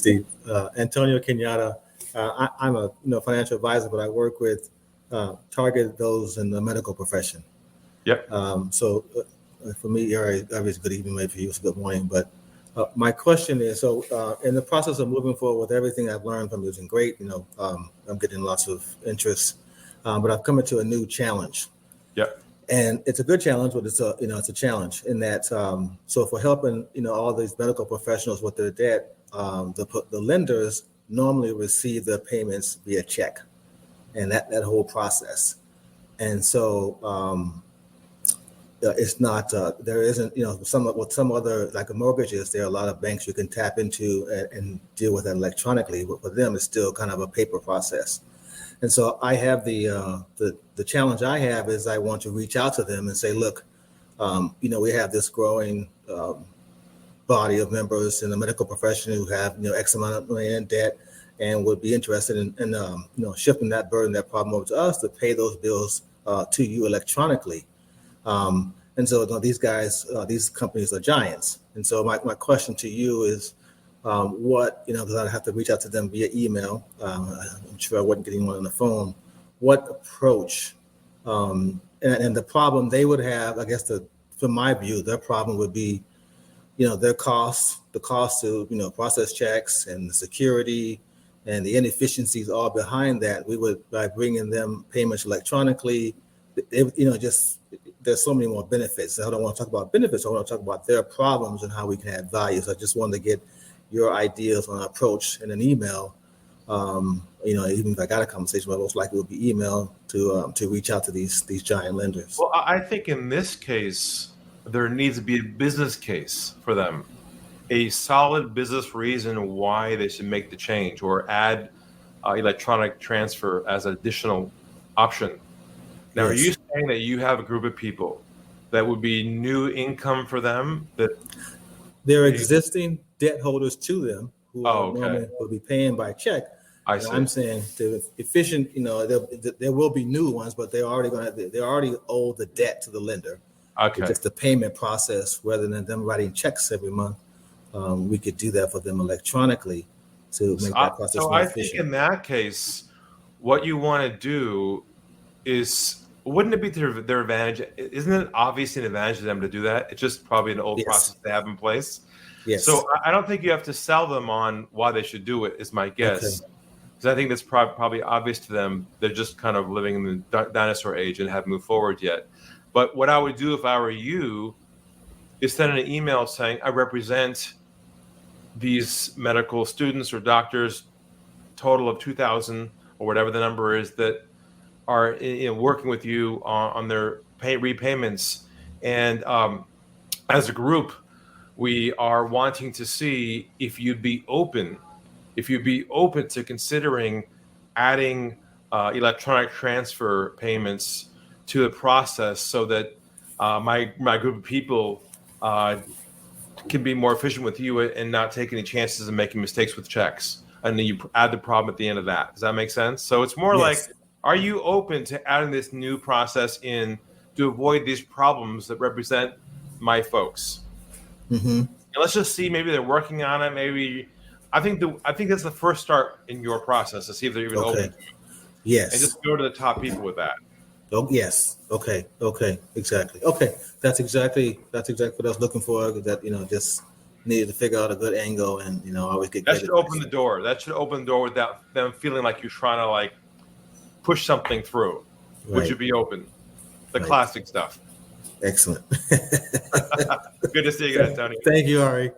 Steve. Antonio Kenyatta. I'm a financial advisor, but I work with target those in the medical profession. Yep. So for me, obviously good evening, maybe for you it's good morning. But my question is, so in the process of moving forward with everything I've learned from using Great, I'm getting lots of interest, but I've come into a new challenge. Yep. And it's a good challenge, but it's a challenge in that. So for helping, all these medical professionals with their debt, the lenders normally receive their payments via check, and that whole process. And so it's not. There isn't. Some other like mortgages, there are a lot of banks you can tap into and deal with that electronically. But for them, it's still kind of a paper process. And so I have the challenge I have is I want to reach out to them and say, look, we have this growing body of members in the medical profession who have X amount of money in debt and would be interested in shifting that burden, that problem over to us to pay those bills to you electronically. And so these guys, these companies are giants. And so my question to you is, because I'd have to reach out to them via email. I'm sure I wasn't getting one on the phone. What approach and the problem they would have, I guess, from my view, their problem would be, their costs, the cost to, process checks and the security and the inefficiencies all behind that. We would, by bringing them payments electronically, there's so many more benefits. I don't want to talk about benefits. I want to talk about their problems and how we can add value. So I just wanted to get your ideas on approach in an email. Even if I got a conversation, but most likely it would be email to reach out to these giant lenders. Well, I think in this case, there needs to be a business case for them, a solid business reason why they should make the change or add electronic transfer as an additional option. Now, Are you saying that you have a group of people that would be new income for them? That they're existing debt holders to them who normally will be paying by check. I see. I'm saying the efficient, there will be new ones, but they're already owe the debt to the lender. Okay. It's just the payment process, rather than them writing checks every month. We could do that for them electronically to make that process more efficient. I think in that case, what you want to do is, wouldn't it be to their advantage? Isn't it obviously an advantage to them to do that? It's just probably an old process they have in place. Yes. So I don't think you have to sell them on why they should do it, is my guess. Because I think that's probably obvious to them. They're just kind of living in the dinosaur age and haven't moved forward yet. But what I would do if I were you is send an email saying, I represent these medical students or doctors, total of 2,000 or whatever the number is, that are working with you on their repayments. And as a group, we are wanting to see if you'd be open to considering adding electronic transfer payments to the process so that my group of people can be more efficient with you and not take any chances of making mistakes with checks. And then you add the problem at the end of that. Does that make sense? So it's more like, are you open to adding this new process in to avoid these problems that represent my folks? Mm-hmm. And let's just see, maybe they're working on it. Maybe I think that's the first start in your process to see if they're even open. Yes. And just go to the top people with that. Oh, yes. Okay. Exactly. Okay. That's exactly what I was looking for. That, just needed to figure out a good angle and, always get that should open the door. That should open the door without them feeling like you're trying to push something through. Right. Would you be open? The classic stuff. Excellent. Good to see you again, Tony. Thank you, Ari.